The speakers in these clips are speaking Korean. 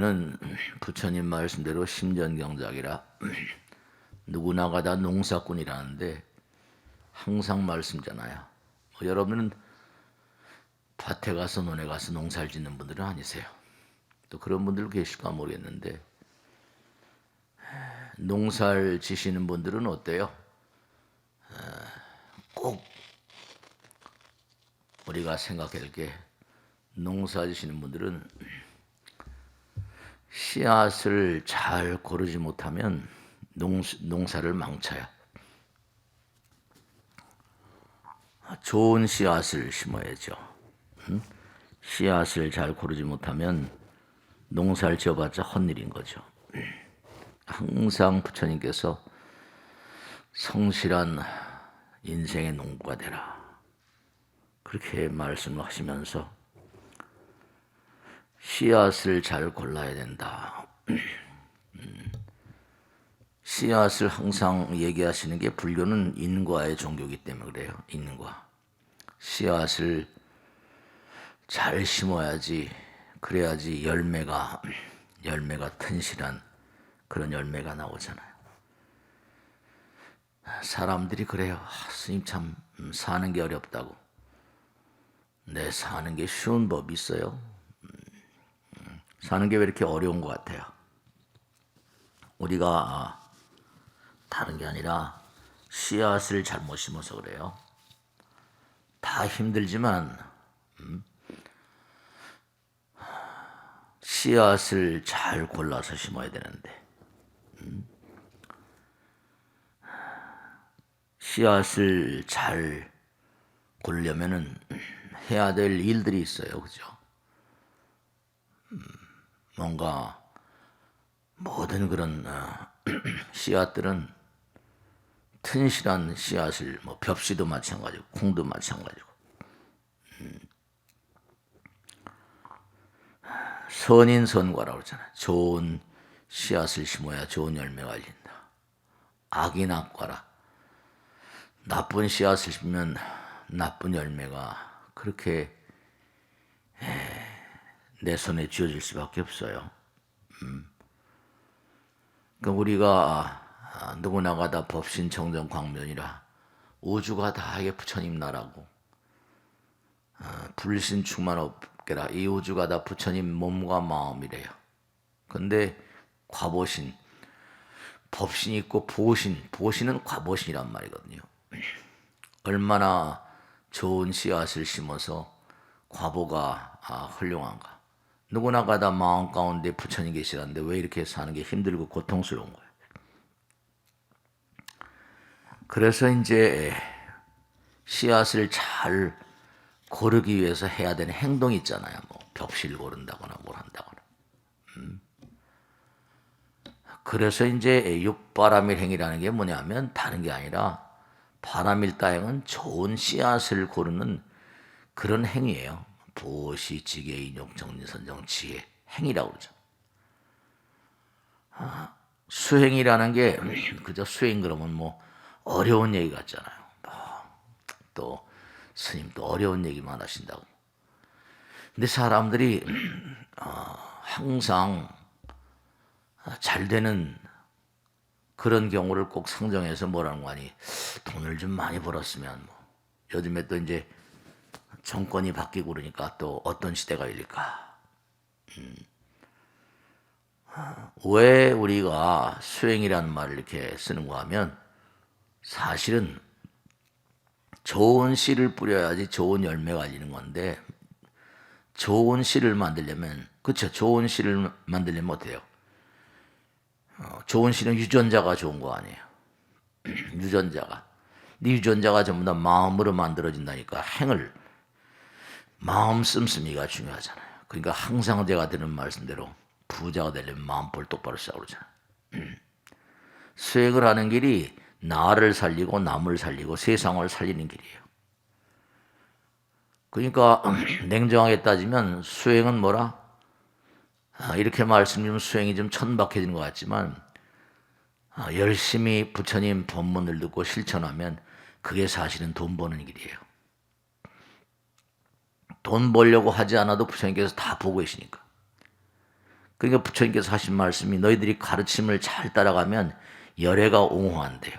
우리는 부처님 말씀대로 심전경작이라 누구나가 다 농사꾼이라는데 항상 말씀잖아요. 여러분은 밭에 가서 논에 가서 농사를 짓는 분들은 아니세요. 또 그런 분들 계실까 모르겠는데 농사를 지시는 분들은 어때요? 꼭 우리가 생각할 게 농사 지시는 분들은 씨앗을 잘 고르지 못하면 농사를 망쳐요. 좋은 씨앗을 심어야죠. 씨앗을 잘 고르지 못하면 농사를 지어봤자 헛일인 거죠. 항상 부처님께서 성실한 인생의 농부가 되라 그렇게 말씀하시면서 씨앗을 잘 골라야 된다. 씨앗을 항상 얘기하시는 게 불교는 인과의 종교이기 때문에 그래요. 인과. 씨앗을 잘 심어야지 그래야지 열매가 튼실한 그런 열매가 나오잖아요. 사람들이 그래요. 스님 참 사는 게 어렵다고. 네, 사는 게 쉬운 법이 있어요. 사는 게 왜 이렇게 어려운 것 같아요? 우리가 다른 게 아니라 씨앗을 잘못 심어서 그래요. 다 힘들지만 씨앗을 잘 골라서 심어야 되는데 씨앗을 잘 고르려면은 해야 될 일들이 있어요. 그죠? 뭔가 모든 그런 씨앗들은 튼실한 씨앗을 벽시도 마찬가지고 콩도 마찬가지고 선인선과라고 그러잖아요. 좋은 씨앗을 심어야 좋은 열매가 열린다. 악인악과라. 나쁜 씨앗을 심으면 나쁜 열매가 그렇게 내 손에 쥐어질 수밖에 없어요. 그러니까 우리가 누구나가 다 법신청정 광면이라 우주가 다 이게 부처님 나라고 불신충만 없게라 이 우주가 다 부처님 몸과 마음이래요. 근데 과보신, 법신이 있고 보신은 과보신이란 말이거든요. 얼마나 좋은 씨앗을 심어서 과보가 훌륭한가. 누구나가 다 마음 가운데 부처님 계시라는데 왜 이렇게 사는 게 힘들고 고통스러운 거예요. 그래서 이제 씨앗을 잘 고르기 위해서 해야 되는 행동이 있잖아요. 벽실 고른다거나 뭘 한다거나. 그래서 이제 육바람일 행이라는 게 뭐냐면 다른 게 아니라 바람일다 행은 좋은 씨앗을 고르는 그런 행위예요. 보시, 지계, 인욕, 정리, 선정, 지혜 행위라고 그러죠. 수행이라는 게 그저 수행 그러면 어려운 얘기 같잖아요. 또 스님 또 어려운 얘기만 하신다고. 근데 사람들이 항상 잘 되는 그런 경우를 꼭 상정해서 뭐라는 거 아니 돈을 좀 많이 벌었으면 요즘에 또 이제 정권이 바뀌고 그러니까 또 어떤 시대가 열릴까. 왜 우리가 수행이라는 말을 이렇게 쓰는가 하면 사실은 좋은 씨를 뿌려야지 좋은 열매가 열리는 건데 좋은 씨를 만들려면 그렇죠. 좋은 씨를 만들려면 어때요? 좋은 씨는 유전자가 좋은 거 아니에요. 유전자가. 네 유전자가 전부 다 마음으로 만들어진다니까 행을 마음 씀씀이가 중요하잖아요. 그러니까 항상 제가 드는 말씀대로 부자가 되려면 마음볼 똑바로 쓰라고 그러잖아요. 수행을 하는 길이 나를 살리고 남을 살리고 세상을 살리는 길이에요. 그러니까 냉정하게 따지면 수행은 뭐라? 이렇게 말씀드리면 수행이 좀 천박해지는 것 같지만 열심히 부처님 법문을 듣고 실천하면 그게 사실은 돈 버는 길이에요. 돈 벌려고 하지 않아도 부처님께서 다 보고 계시니까. 그러니까 부처님께서 하신 말씀이 너희들이 가르침을 잘 따라가면 열애가 옹호한대요.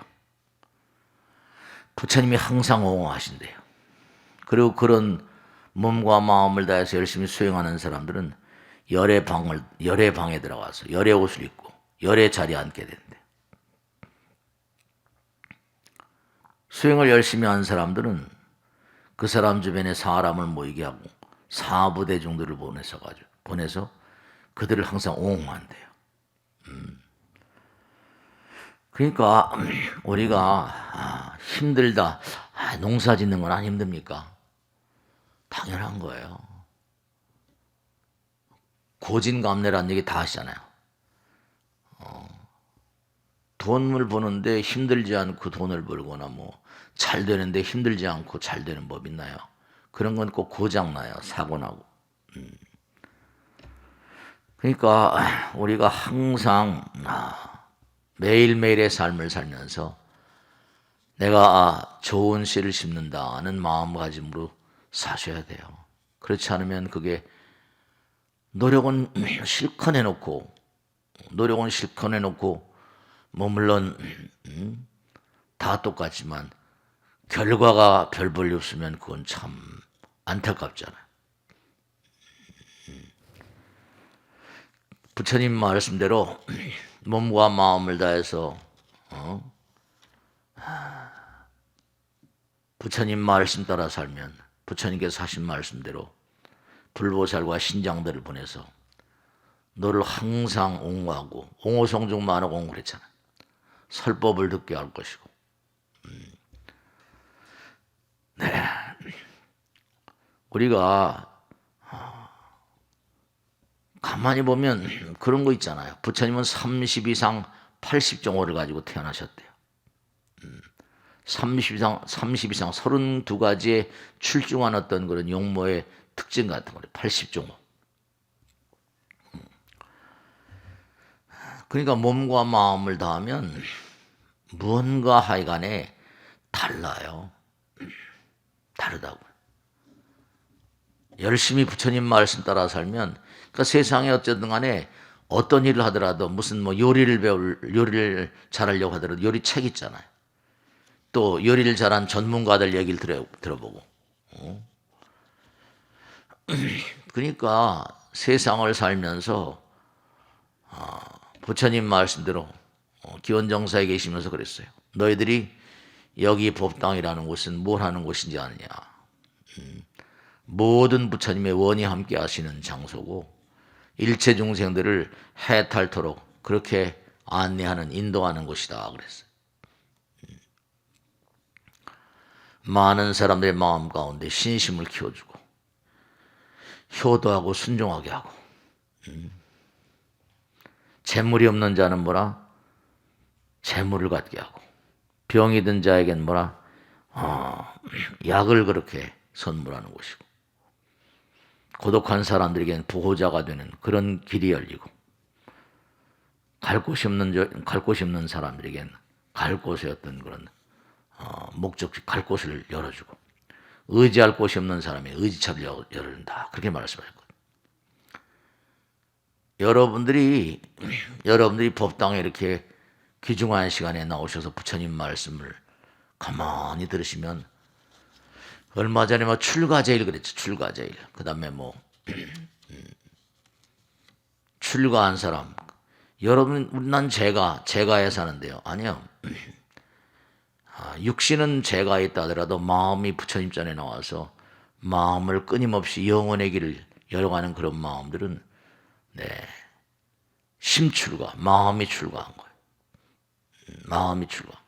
부처님이 항상 옹호하신대요. 그리고 그런 몸과 마음을 다해서 열심히 수행하는 사람들은 열의 방에 들어가서 열의 옷을 입고 열의 자리에 앉게 된대. 수행을 열심히 하는 사람들은 그 사람 주변에 사람을 모이게 하고 사부대중들을 보내서 그들을 항상 옹호한대요. 그러니까 우리가 힘들다, 농사 짓는 건 안 힘듭니까? 당연한 거예요. 고진감래라는 얘기 다 하시잖아요. 돈을 버는데 힘들지 않고 돈을 벌거나 뭐 잘 되는데 힘들지 않고 잘 되는 법 있나요? 그런 건 꼭 고장나요. 사고 나고. 그러니까 우리가 항상 매일매일의 삶을 살면서 내가 좋은 씨를 심는다는 마음가짐으로 사셔야 돼요. 그렇지 않으면 그게 노력은 실컷 해놓고 뭐 물론 다 똑같지만 결과가 별 볼일 없으면 그건 참 안타깝잖아요. 부처님 말씀대로 몸과 마음을 다해서 부처님 말씀 따라 살면 부처님께서 하신 말씀대로 불보살과 신장들을 보내서 너를 항상 옹호하고 옹호성중만하고 옹호를 했잖아. 설법을 듣게 할 것이고. 네. 우리가 가만히 보면 그런 거 있잖아요. 부처님은 30 이상 80종호를 가지고 태어나셨대요. 30 이상 32가지의 출중한 어떤 그런 용모의 특징 같은 거예요. 80종호. 그러니까 몸과 마음을 다하면 무언가 하여간에 달라요. 다르다고요. 열심히 부처님 말씀 따라 살면 그러니까 세상에 어쨌든 간에 어떤 일을 하더라도 무슨 뭐 요리를 잘하려고 하더라도 요리책 있잖아요. 또 요리를 잘한 전문가들 얘기를 들어보고. 그러니까 세상을 살면서 부처님 말씀대로 기원정사에 계시면서 그랬어요. 너희들이 여기 법당이라는 곳은 뭘 하는 곳인지 아느냐. 모든 부처님의 원이 함께 하시는 장소고 일체 중생들을 해탈토록 그렇게 안내하는 인도하는 곳이다 그랬어요. 많은 사람들의 마음 가운데 신심을 키워주고 효도하고 순종하게 하고 재물이 없는 자는 뭐라? 재물을 갖게 하고 병이 든 자에겐 뭐라? 약을 그렇게 선물하는 곳이고 고독한 사람들에게는 보호자가 되는 그런 길이 열리고 갈 곳이 없는 사람들에게는 갈 곳의 어떤 그런 목적지 갈 곳을 열어주고 의지할 곳이 없는 사람이 의지처를 열어준다 그렇게 말씀하셨거든요. 여러분들이 법당에 이렇게 귀중한 시간에 나오셔서 부처님 말씀을 가만히 들으시면 얼마 전에 뭐 출가제일 그랬죠. 출가제일. 그 다음에 뭐 출가한 사람. 여러분, 난 제가에 사는데요. 아니요. 육신은 제가에 있다 하더라도 마음이 부처님 전에 나와서 마음을 끊임없이 영원의 길을 열어가는 그런 마음들은 심출가, 마음이 출가한 거예요. 마음이 출가.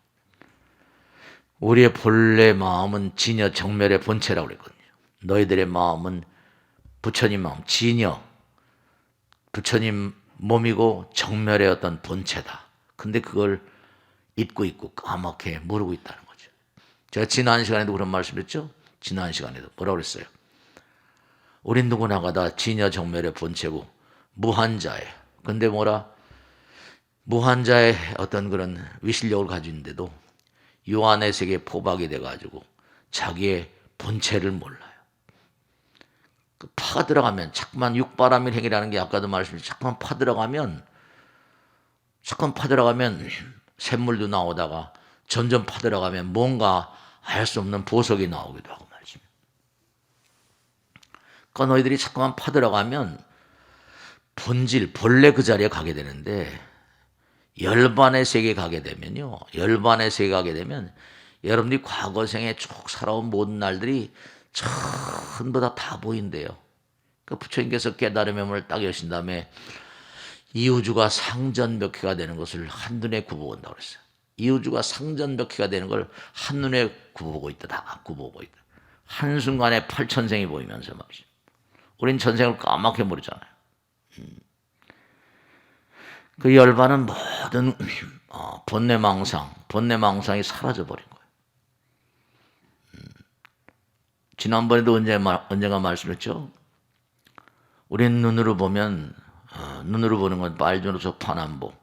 우리의 본래 마음은 진여 정멸의 본체라고 그랬거든요. 너희들의 마음은 부처님 마음, 진여, 부처님 몸이고 정멸의 어떤 본체다. 근데 그걸 잊고 있고 까맣게 모르고 있다는 거죠. 제가 지난 시간에도 그런 말씀드렸죠? 지난 시간에도 뭐라고 그랬어요? 우린 누구나가 다 진여 정멸의 본체고 무한자예요. 근데 뭐라? 무한자의 어떤 그런 위실력을 가지고 있는데도 요한의 세계에 포박이 돼가지고 자기의 본체를 몰라요. 그 파가 들어가면 자꾸만 육바람일 행이라는 게 아까도 말씀드렸죠. 자꾸만 파들어가면 샘물도 나오다가 점점 파들어가면 뭔가 알 수 없는 보석이 나오기도 하고 말이죠. 그러니까 너희들이 자꾸만 파들어가면 본래 그 자리에 가게 되는데 열반의 세계에 가게 되면요. 열반의 세계에 가게 되면 여러분들이 과거 생에 쭉 살아온 모든 날들이 전부 다 보인대요. 그 부처님께서 깨달음의 문을 딱 여신 다음에 이 우주가 상전벽해가 되는 것을 한눈에 굽어본다고 그랬어요. 이 우주가 상전벽해가 되는 걸 한눈에 굽어보고 있다. 다 굽어보고 있다. 한순간에 8천생이 보이면서 말이죠. 우린 전생을 까맣게 모르잖아요. 그 열반은 모든 본내망상이 사라져버린 거예요. 지난번에도 언젠가 말씀했죠. 우린 눈으로 보면 눈으로 보는 건 빨주노초 파남보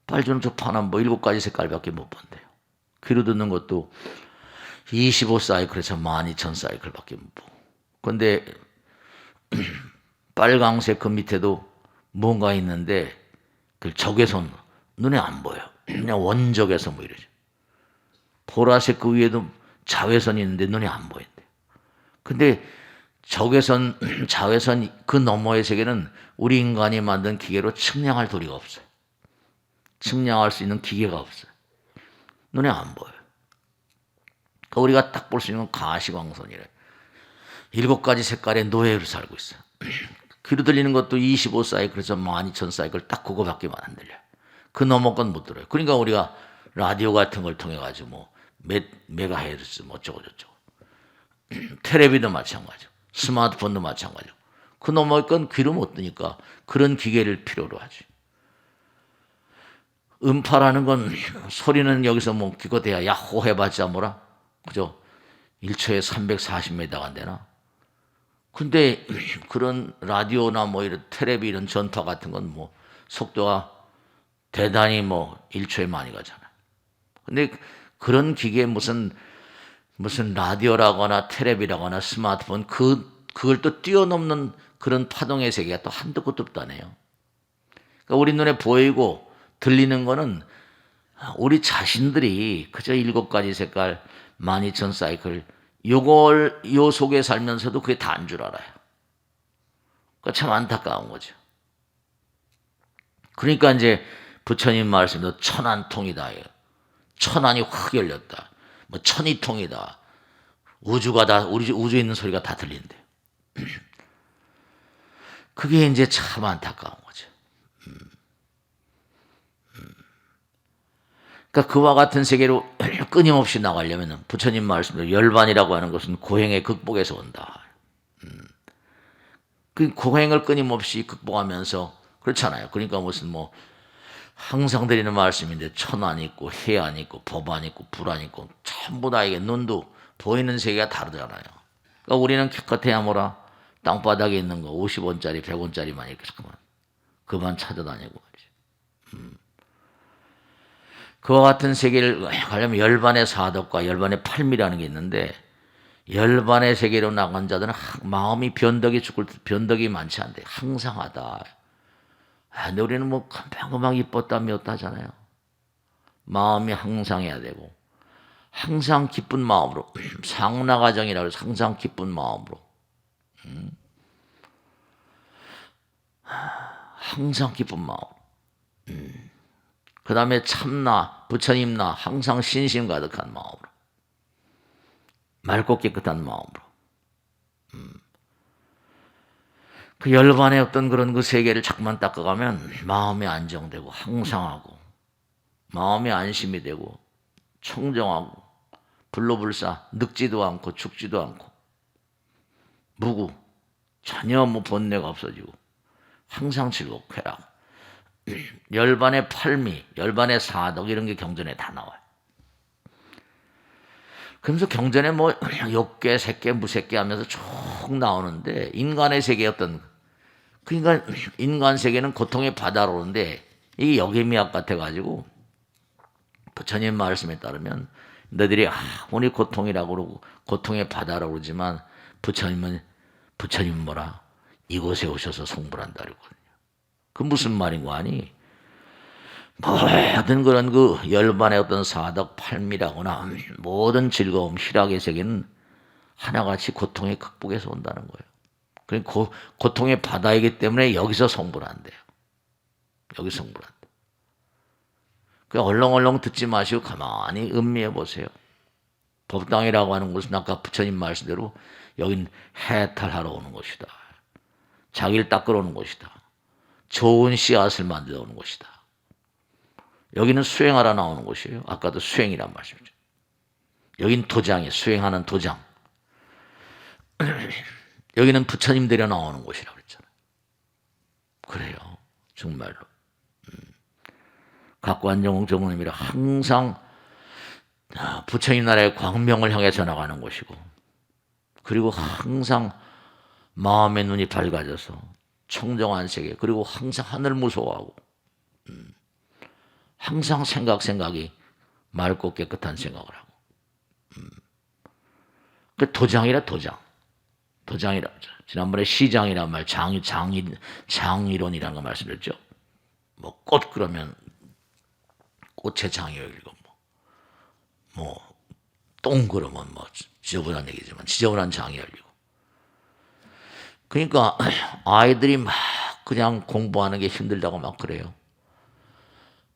7가지 색깔밖에 못 본대요. 귀로 듣는 것도 25사이클에서 12,000사이클밖에 못 보고. 그런데 빨강색 그 밑에도 뭔가 있는데 그 적외선 눈에 안 보여. 그냥 원적외선 뭐 이러죠. 보라색 그 위에도 자외선이 있는데 눈에 안 보인대. 근데 적외선, 자외선 그 너머의 세계는 우리 인간이 만든 기계로 측량할 도리가 없어요. 측량할 수 있는 기계가 없어요. 눈에 안 보여요. 그러니까 우리가 딱 볼 수 있는 건 가시광선이래. 7가지 색깔의 노예로 살고 있어요. 귀로 들리는 것도 25사이클에서 12,000사이클 딱 그거밖에 안 들려요. 그 너머 건 못 들어요. 그러니까 우리가 라디오 같은 걸 통해 가지고 뭐 메가헤르츠 뭐 어쩌고저쩌고 텔레비도 마찬가지고 스마트폰도 마찬가지고 그 너머의 건 귀로 못 듣니까 그런 기계를 필요로 하지. 음파라는 건 소리는 여기서 뭐 기껏해야 야호 해봤자 뭐라 그죠? 1초에 340m가 안 되나? 근데 그런 라디오나 뭐 이런 텔레비 이런 전파 같은 건 뭐 속도가 대단히 뭐 1초에 많이 가잖아. 근데 그런 기계에 무슨 라디오라거나 텔레비라거나 스마트폰 그걸 또 뛰어넘는 그런 파동의 세계가 또 한도 끝도 없다네요. 그러니까 우리 눈에 보이고 들리는 거는 우리 자신들이 그저 7가지 색깔 12,000사이클 요 속에 살면서도 그게 다인 줄 알아요. 그러니까 참 안타까운 거죠. 그러니까 이제 부처님 말씀도 천안통이다. 천안이 확 열렸다. 뭐 천이통이다. 우주가 다 우리 우주에 있는 소리가 다 들린대요. 그게 이제 참 안타까운 거죠. 그러니까 그와 같은 세계로 끊임없이 나가려면 부처님 말씀대로 열반이라고 하는 것은 고행의 극복에서 온다. 그 고행을 끊임없이 극복하면서 그렇잖아요. 그러니까 무슨 뭐 항상 드리는 말씀인데 천안 있고 해안 있고 법안 있고 불안 있고 전부 다 이게 눈도 보이는 세계가 다르잖아요. 그러니까 우리는 기껏해야 뭐라 땅바닥에 있는 거 50원짜리 100원짜리만 이렇게 그만 찾아다니고 말이죠. 그와 같은 세계를 가려면 열반의 사덕과 열반의 팔미라는 게 있는데 열반의 세계로 나간 자들은 마음이 변덕이 많지 않대. 항상하다. 근데 우리는 뭐 금방 이뻤다 미웠다 하잖아요. 마음이 항상해야 되고 항상 기쁜 마음으로 상나가정이라고 해서 항상 기쁜 마음으로 항상 기쁜 마음. 그 다음에 참나 부처님나 항상 신심 가득한 마음으로 맑고 깨끗한 마음으로 그 열반의 어떤 그런 그 세계를 자꾸만 닦아가면 마음이 안정되고 항상하고 마음이 안심이 되고 청정하고 불로불사 늙지도 않고 죽지도 않고 무구 전혀 뭐 번뇌가 없어지고 항상 즐겁고 쾌락 열반의 팔미 열반의 사덕 이런 게 경전에 다 나와요. 그러면서 경전에 뭐 욕계 색계 무색계 하면서 쭉 나오는데 인간의 세계 어떤 그러니까 인간 세계는 고통의 바다로 오는데 이게 역의미학 같아가지고 부처님 말씀에 따르면 너희들이 아무리 고통이라고 그러고 고통의 바다라고 그러지만 부처님은 부처님 뭐라? 이곳에 오셔서 성불한다 그러거든요. 그 무슨 말인 거 아니? 모든 그런 그 열반의 어떤 사덕 팔미라거나 모든 즐거움 희락의 세계는 하나같이 고통의 극복에서 온다는 거예요. 그러니까 고통의 바다이기 때문에 여기서 성불한대요. 여기 성불한대. 그 얼렁얼렁 듣지 마시고 가만히 음미해 보세요. 법당이라고 하는 곳은 아까 부처님 말씀대로 여긴 해탈하러 오는 곳이다. 자기를 닦으러 오는 곳이다. 좋은 씨앗을 만들어 오는 곳이다. 여기는 수행하러 나오는 곳이에요. 아까도 수행이란 말씀이죠. 여긴 도장이에요. 수행하는 도장. 여기는 부처님 데려 나오는 곳이라고 그랬잖아요. 그래요. 정말로. 각관정 정원님이라 항상 부처님 나라의 광명을 향해서 나가는 곳이고, 그리고 항상 마음의 눈이 밝아져서 청정한 세계, 그리고 항상 하늘 무서워하고, 항상 생각이 맑고 깨끗한 생각을 하고, 그 도장이라 도장. 도장이라고 하죠. 지난번에 시장이란 말, 장이론이라는 거 말씀드렸죠. 뭐 꽃 그러면 꽃의 장이 열리고, 똥 그러면 지저분한 얘기지만 지저분한 장이 열리고. 그러니까 아이들이 막 그냥 공부하는 게 힘들다고 막 그래요.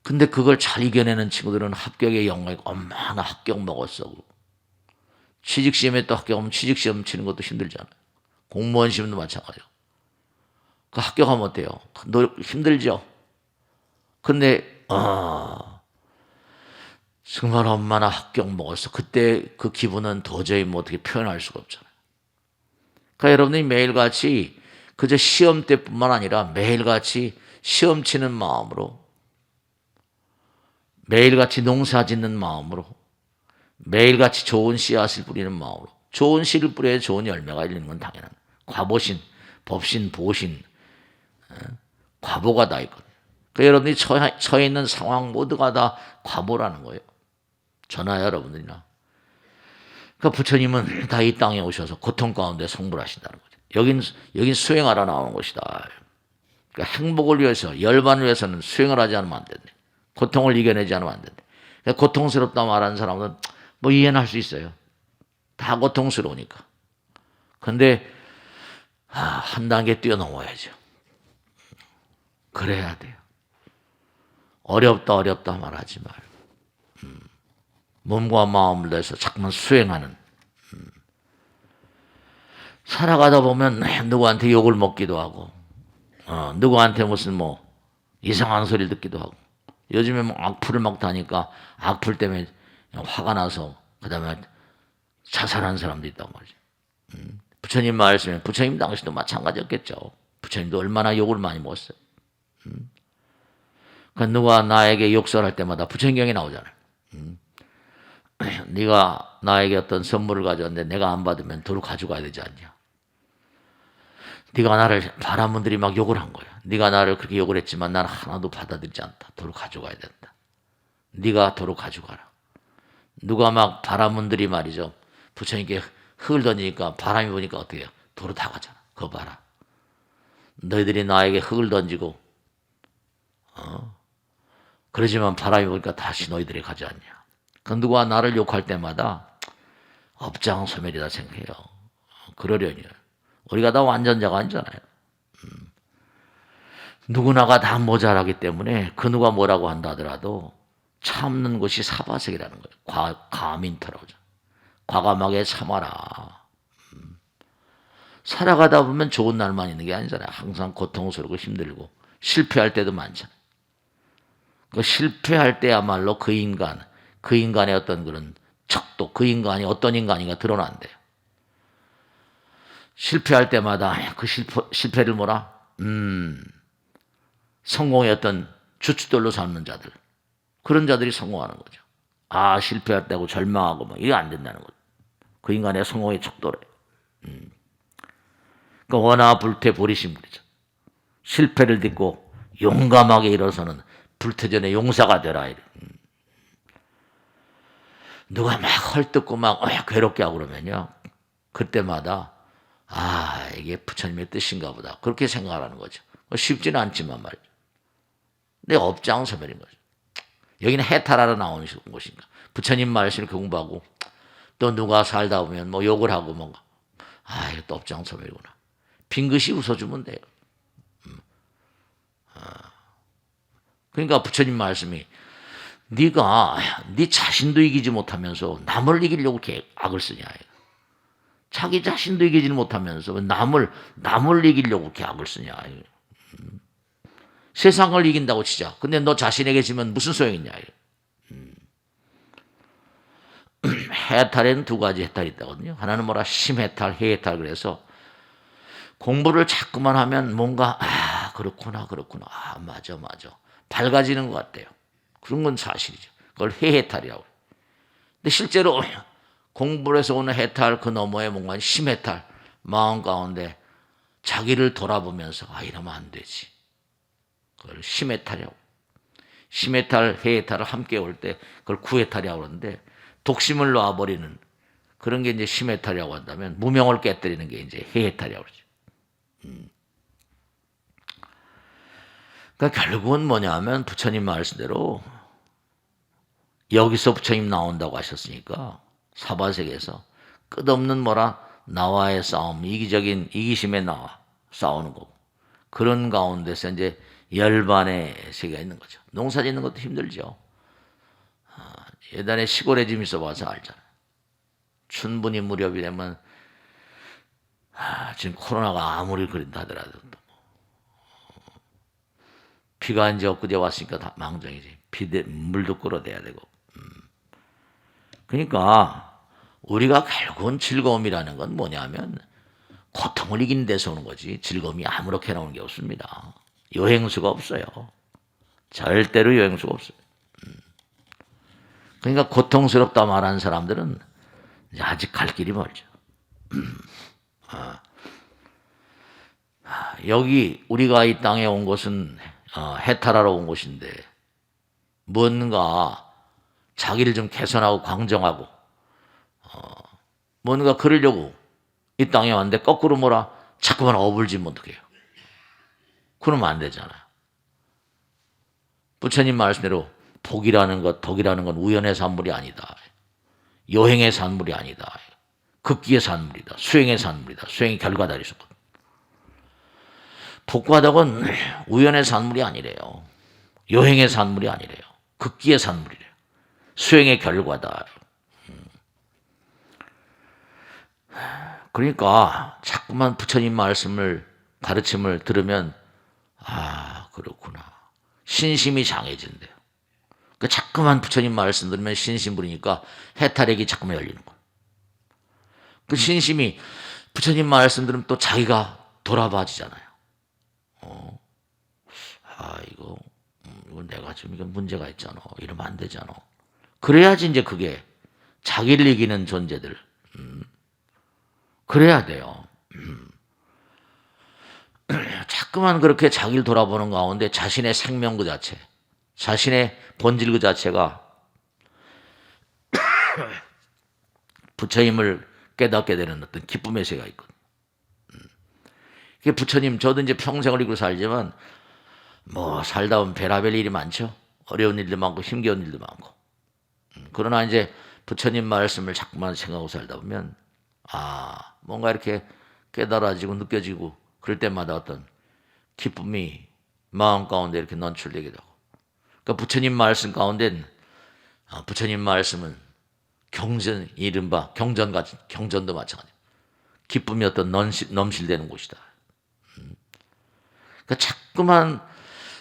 근데 그걸 잘 이겨내는 친구들은 합격의 영광이 얼마나 합격 먹었어. 취직시험에 또 합격하면 취직시험 치는 것도 힘들잖아요. 공무원 시험도 마찬가지고. 그 합격하면 어때요? 힘들죠? 근데 정말 얼마나 합격 먹었어. 그때 그 기분은 도저히 어떻게 표현할 수가 없잖아요. 그러니까 여러분들이 매일같이 그저 시험 때뿐만 아니라 매일같이 시험 치는 마음으로, 매일같이 농사 짓는 마음으로, 매일같이 좋은 씨앗을 뿌리는 마음으로, 좋은 씨를 뿌려야 좋은 열매가 있는 건 당연한 거예요. 과보신, 법신, 보신, 과보가 다 있거든요. 그러니까 여러분들이 처해 있는 상황 모두가 다 과보라는 거예요. 저나 여러분들이나. 그러니까 부처님은 다 이 땅에 오셔서 고통 가운데 성불하신다는 거죠. 여긴 수행하러 나오는 곳이다. 그러니까 행복을 위해서, 열반을 위해서는 수행을 하지 않으면 안 된대. 고통을 이겨내지 않으면 안 된대. 그러니까 고통스럽다 말하는 사람은 뭐 이해는 할 수 있어요. 다 고통스러우니까. 근데 한 단계 뛰어넘어야죠. 그래야 돼요. 어렵다 말하지 말고 몸과 마음을 내서 자꾸만 수행하는, 살아가다 보면 누구한테 욕을 먹기도 하고, 누구한테 무슨 이상한 소리를 듣기도 하고, 요즘에 악플을 막 다니까 악플 때문에 화가 나서 그다음에 자살한 사람도 있단 말이죠. 부처님 말씀에 부처님 당시도 마찬가지였겠죠. 부처님도 얼마나 욕을 많이 먹었어요. 그 누가 나에게 욕설할 때마다 부처님경에 나오잖아요. 네가 나에게 어떤 선물을 가져왔는데 내가 안 받으면 도로 가져가야 되지 않냐. 네가 나를 바람분들이 막 욕을 한 거야. 네가 나를 그렇게 욕을 했지만 나는 하나도 받아들이지 않다. 도로 가져가야 된다. 네가 도로 가져가라. 누가 막 바람분들이 말이죠. 부처님께 흙을 던지니까 바람이 부니까 어떻게 해요? 도로 다 가잖아. 그거 봐라. 너희들이 나에게 흙을 던지고 그러지만 바람이 부니까 다시 너희들이 가지 않냐. 그 누가 나를 욕할 때마다 업장소멸이다 생각해요. 그러려니요. 우리가 다 완전자가 아니잖아요. 누구나가 다 모자라기 때문에 그 누가 뭐라고 한다 하더라도 참는 것이 사바색이라는 거예요. 과민터라고 하죠. 과감하게 참아라. 살아가다 보면 좋은 날만 있는 게 아니잖아요. 항상 고통스럽고 힘들고 실패할 때도 많잖아요. 그 실패할 때야말로 그 인간의 어떤 그런 척도, 그 인간이 어떤 인간인가 드러난대요. 실패할 때마다 그 실패를 성공의 어떤 주춧돌로 삼는 자들, 그런 자들이 성공하는 거죠. 실패했다고 절망하고 이게 안 된다는 거죠. 그 인간의 성공의 척도래. 그러니까 원하 불태 보리심불이죠. 실패를 딛고 용감하게 일어서는 불태전의 용사가 되라. 누가 막 헐뜯고 막 괴롭게 하고 그러면요, 그때마다 아, 이게 부처님의 뜻인가 보다. 그렇게 생각하는 거죠. 쉽지는 않지만 말이죠. 근데 업장소멸인 거죠. 여기는 해탈하러 나온 곳인가. 부처님 말씀을 공부하고 또 누가 살다 보면 뭐 욕을 하고 뭔가. 아, 이거 또 업장소멸이구나. 빙긋이 웃어주면 돼요. 그러니까 부처님 말씀이 네가 네 자신도 이기지 못하면서 남을 이기려고 이렇게 악을 쓰냐. 자기 자신도 이기지 못하면서 남을 이기려고 이렇게 악을 쓰냐. 세상을 이긴다고 치자. 근데 너 자신에게 지면 무슨 소용이 있냐. 해탈에는 두 가지 해탈이 있다거든요. 하나는 뭐라 심해탈, 해해탈. 그래서 공부를 자꾸만 하면 뭔가 그렇구나 맞아 밝아지는 것 같아요. 그런 건 사실이죠. 그걸 해해탈이라고 해요. 근데 실제로 공부를 해서 오는 해탈 그 너머에 뭔가 심해탈 마음 가운데 자기를 돌아보면서 이러면 안 되지. 그걸 심해탈이라고. 심해탈, 해해탈을 함께 올 때 그걸 구해탈이라고 그러는데 독심을 놔버리는 그런 게 이제 심해탈이라고 한다면 무명을 깨뜨리는 게 이제 해해탈이라고 그러죠. 그러니까 결국은 뭐냐면 부처님 말씀대로 여기서 부처님 나온다고 하셨으니까 사바세계에서 끝없는 뭐라 나와의 싸움, 이기적인 이기심에 나와 싸우는 거고 그런 가운데서 이제 열반의 세계가 있는 거죠. 농사 짓는 것도 힘들죠. 예전에 시골에 좀 있어봐서 알잖아요. 춘분이 무렵이 되면 지금 코로나가 아무리 그린다 하더라도 비가 이제 엊그제 왔으니까 다 망정이지. 물도 끌어대야 되고. 그러니까 우리가 결국은 즐거움이라는 건 뭐냐면 고통을 이기는 데서 오는 거지 즐거움이 아무렇게 나오는 게 없습니다. 여행수가 없어요. 절대로 여행수가 없어요. 그러니까 고통스럽다 말하는 사람들은 이제 아직 갈 길이 멀죠. 여기 우리가 이 땅에 온 것은 해탈하러 온 곳인데 뭔가 자기를 좀 개선하고 강정하고 뭔가 그러려고 이 땅에 왔는데 거꾸로 뭐라 자꾸만 어불지면 어떡해요. 그러면 안 되잖아요. 부처님 말씀대로 복이라는 것, 덕이라는 건 우연의 산물이 아니다. 여행의 산물이 아니다. 극기의 산물이다. 수행의 산물이다. 수행의 결과다. 이랬거든. 복과 덕은 우연의 산물이 아니래요. 여행의 산물이 아니래요. 극기의 산물이래요. 수행의 결과다. 그러니까 자꾸만 부처님 말씀을 가르침을 들으면 그렇구나. 신심이 장해진대요. 그러니까 자꾸만 부처님 말씀 들으면 신심 부리니까 해탈액이 자꾸만 열리는 거예요. 그 신심이 부처님 말씀 들으면 또 자기가 돌아봐지잖아요. 이거 내가 좀 이건 문제가 있잖아. 이러면 안 되잖아. 그래야지 이제 그게 자기를 이기는 존재들. 그래야 돼요. 자꾸만 그렇게 자기를 돌아보는 가운데 자신의 생명 그 자체, 자신의 본질 그 자체가 부처님을 깨닫게 되는 어떤 기쁨의 세계가 있거든요. 그게 부처님, 저도 이제 평생을 이고 살지만 뭐 살다 보면 별하별 일이 많죠. 어려운 일도 많고 힘겨운 일도 많고. 그러나 이제 부처님 말씀을 자꾸만 생각하고 살다 보면 뭔가 이렇게 깨달아지고 느껴지고 그럴 때마다 어떤 기쁨이 마음 가운데 이렇게 논출되기도 하고. 그러니까 부처님 말씀 가운데는 부처님 말씀은 경전, 이른바 경전도 마찬가지예요. 기쁨이 어떤 넘실대는 곳이다. 그러니까 자꾸만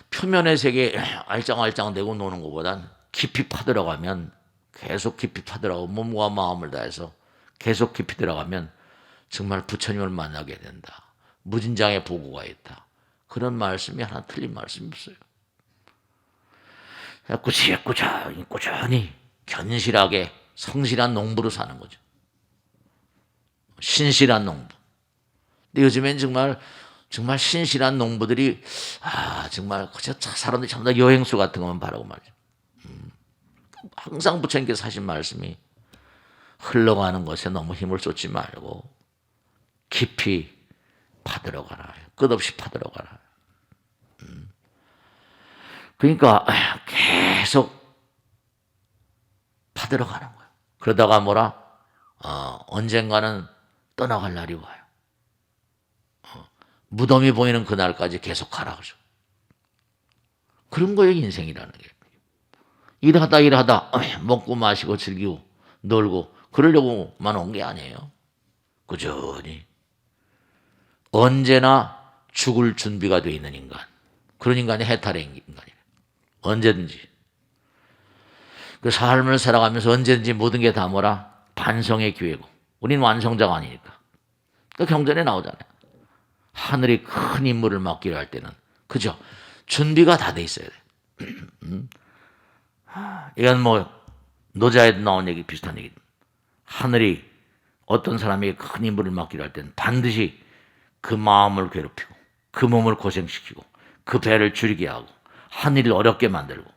표면의 세계에 알짱알짱대고 노는 것보단 깊이 파들어가면 계속 깊이 파들어가고 몸과 마음을 다해서 계속 깊이 들어가면 정말 부처님을 만나게 된다. 무진장의 보고가 있다. 그런 말씀이 하나 틀린 말씀이 없어요. 꾸준히 견실하게 성실한 농부로 사는 거죠. 신실한 농부. 근데 요즘엔 정말 신실한 농부들이 정말 사람들이 전부 다 여행수 같은 것만 바라고 말이죠. 항상 부처님께서 하신 말씀이 흘러가는 것에 너무 힘을 쏟지 말고 깊이 파들어가라. 끝없이 파들어가라. 그러니까 계속 파들어가는 거예요. 그러다가 뭐라? 언젠가는 떠나갈 날이 와요. 무덤이 보이는 그날까지 계속 가라 그러죠. 그런 거예요, 인생이라는 게. 일하다 먹고 마시고 즐기고 놀고 그러려고만 온 게 아니에요. 꾸준히 언제나 죽을 준비가 되어 있는 인간. 그런 인간이 해탈의 인간이에요. 언제든지. 그 삶을 살아가면서 언제든지 모든 게 다 뭐라? 반성의 기회고. 우리는 완성자가 아니니까. 그 경전에 나오잖아요. 하늘이 큰 임무를 맡기려 할 때는 그죠? 준비가 다 돼 있어야 돼. 이건 뭐 노자에도 나온 얘기 비슷한 얘기입니다. 하늘이 어떤 사람에게 큰 임무를 맡기려 할 때는 반드시 그 마음을 괴롭히고 그 몸을 고생시키고 그 배를 줄이게 하고 하늘을 어렵게 만들고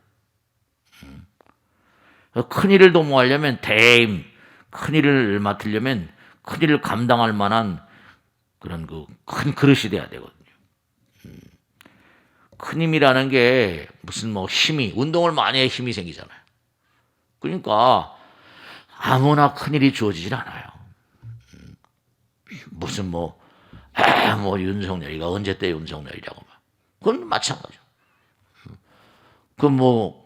큰 일을 도모하려면 대임 큰 일을 맡으려면 큰 일을 감당할 만한 그런 그 큰 그릇이 돼야 되거든요. 큰 힘이라는 게 무슨 뭐 힘이 운동을 많이 해야 힘이 생기잖아요. 그러니까 아무나 큰 일이 주어지질 않아요. 무슨 뭐 윤석열이가 언제 때 윤석열이라고 막 그건 마찬가지죠. 그 뭐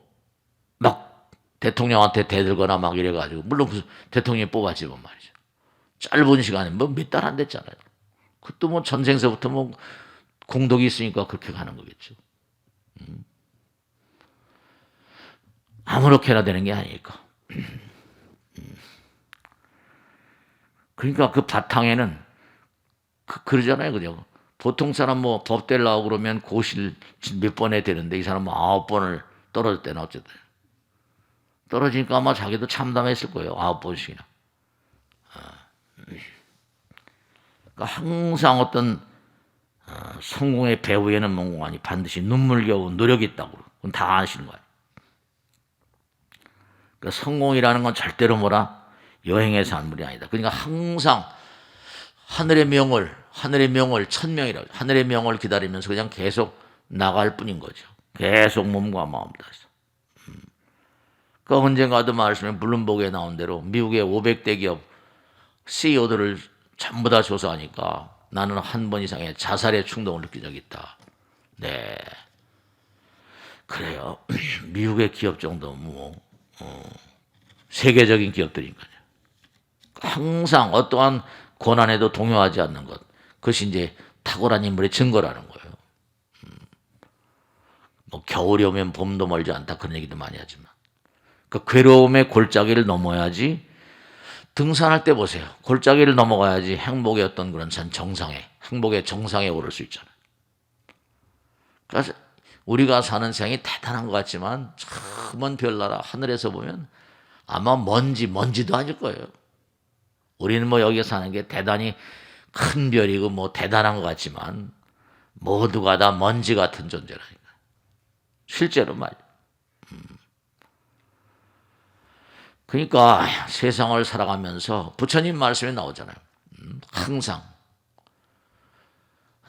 막 대통령한테 대들거나 막 이래가지고 물론 그 대통령이 뽑았지만 말이죠. 짧은 시간에 뭐 몇 달 안 됐잖아요. 그것도 뭐 전생서부터 뭐 공덕이 있으니까 그렇게 가는 거겠죠. 아무렇게나 되는 게 아니니까. 그러니까 그 바탕에는 그러잖아요, 그죠? 보통 사람 뭐 법대 나오고 그러면 고실 몇 번에 되는데 이 사람은 9번을 떨어졌대나 어쨌든. 떨어지니까 아마 자기도 참담했을 거예요. 9번씩이나. 그러니까 항상 어떤 성공의 배후에는 뭔가 아니 반드시 눈물겨운 노력이 있다고. 그건 다 아시는 거예요. 그러니까 성공이라는 건 절대로 뭐라 여행의 산물이 아니다. 그러니까 항상 하늘의 명을 천명이라고 하늘의 명을 기다리면서 그냥 계속 나갈 뿐인 거죠. 계속 몸과 마음 다해서. 그 언젠가도 말씀에 블룸버그에 나온 대로 미국의 500대 기업 CEO들을 전부 다 조사하니까 나는 한 번 이상의 자살의 충동을 느낀 적이 있다. 네, 그래요. 미국의 기업 정도 뭐 세계적인 기업들이니까요. 항상 어떠한 고난에도 동요하지 않는 것. 그것이 이제 탁월한 인물의 증거라는 거예요. 뭐 겨울이 오면 봄도 멀지 않다 그런 얘기도 많이 하지만 그 괴로움의 골짜기를 넘어야지 등산할 때 보세요. 골짜기를 넘어가야지 행복의 어떤 그런 행복의 정상에 오를 수 있잖아요. 그래서 우리가 사는 생이 대단한 것 같지만 저 먼 별나라 하늘에서 보면 아마 먼지도 아닐 거예요. 우리는 뭐 여기 사는 게 대단히 큰 별이고 뭐 대단한 것 같지만 모두가 다 먼지 같은 존재라니까. 실제로 말이야. 그러니까 세상을 살아가면서 부처님 말씀에 나오잖아요. 항상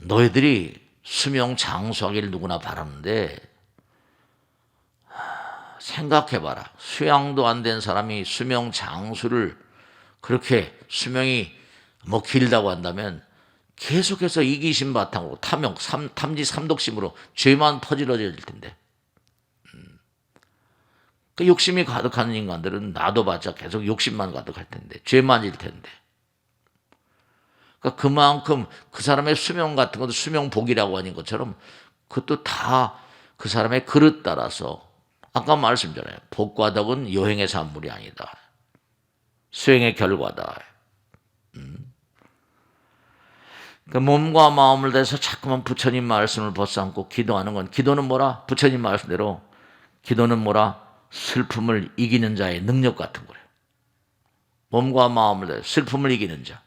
너희들이 수명 장수하기를 누구나 바라는데 생각해봐라. 수양도 안 된 사람이 수명 장수를 그렇게 수명이 뭐 길다고 한다면 계속해서 이기심 바탕으로 탐지 삼독심으로 죄만 퍼질러질 텐데 그 욕심이 가득한 인간들은 놔둬봤자 계속 욕심만 가득할 텐데 죄만일 텐데 그러니까 그만큼 그 사람의 수명 같은 것도 수명복이라고 하는 것처럼 그것도 다 그 사람의 그릇 따라서 아까 말씀드렸잖아요. 복과 덕은 여행의 산물이 아니다. 수행의 결과다. 그 몸과 마음을 다해서 자꾸만 부처님 말씀을 벗삼고 기도하는 건 기도는 뭐라? 부처님 말씀대로 기도는 뭐라? 슬픔을 이기는 자의 능력 같은 거래요. 몸과 마음을 다해 슬픔을 이기는 자.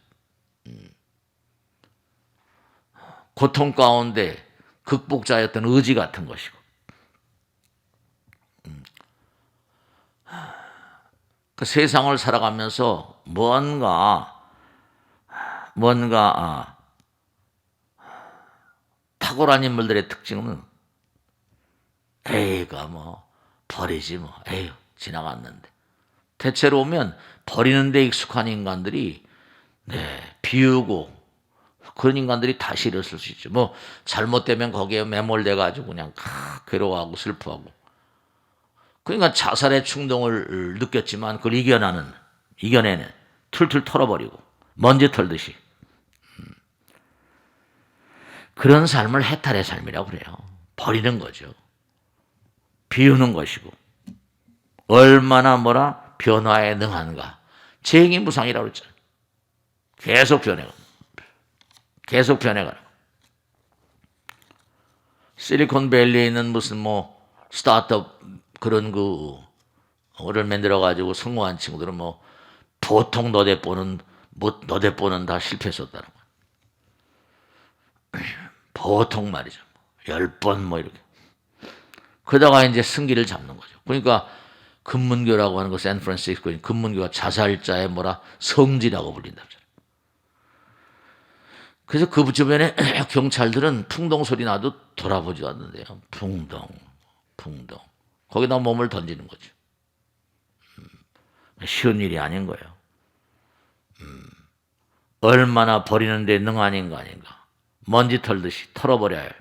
고통 가운데 극복자였던 의지 같은 것이고. 그 세상을 살아가면서 뭔가 뭔가 탁월한 인물들의 특징은 에이가 뭐 버리지 뭐 에휴 지나갔는데 대체로 오면 버리는 데 익숙한 인간들이 비우고 그런 인간들이 다시 일어설 수 있죠. 뭐 잘못되면 거기에 매몰돼 가지고 그냥 괴로워하고 슬퍼하고 그러니까 자살의 충동을 느꼈지만 그걸 이겨내는 툴툴 털어버리고 먼지 털듯이 그런 삶을 해탈의 삶이라고 그래요. 버리는 거죠. 비우는 것이고 얼마나 변화에 능한가. 재행인부상이라고 그랬잖아요. 계속 변해가. 계속 변해가는 거. 실리콘밸리에 있는 무슨 스타트업 그런 거를 만들어가지고 성공한 친구들은 보통 너댓보는 다 실패했었다는 거예요. 보통 말이죠. 10번 이렇게. 그러다가 이제 승기를 잡는 거죠. 그러니까 금문교라고 하는 거 샌프란시스코에 금문교가 자살자의 성지라고 불린다. 그래서 그 주변에 경찰들은 풍동 소리 나도 돌아보지 않는데요. 풍동. 거기다 몸을 던지는 거죠. 쉬운 일이 아닌 거예요. 얼마나 버리는 데 능한 인간인가. 먼지 털듯이 털어버려야 해요.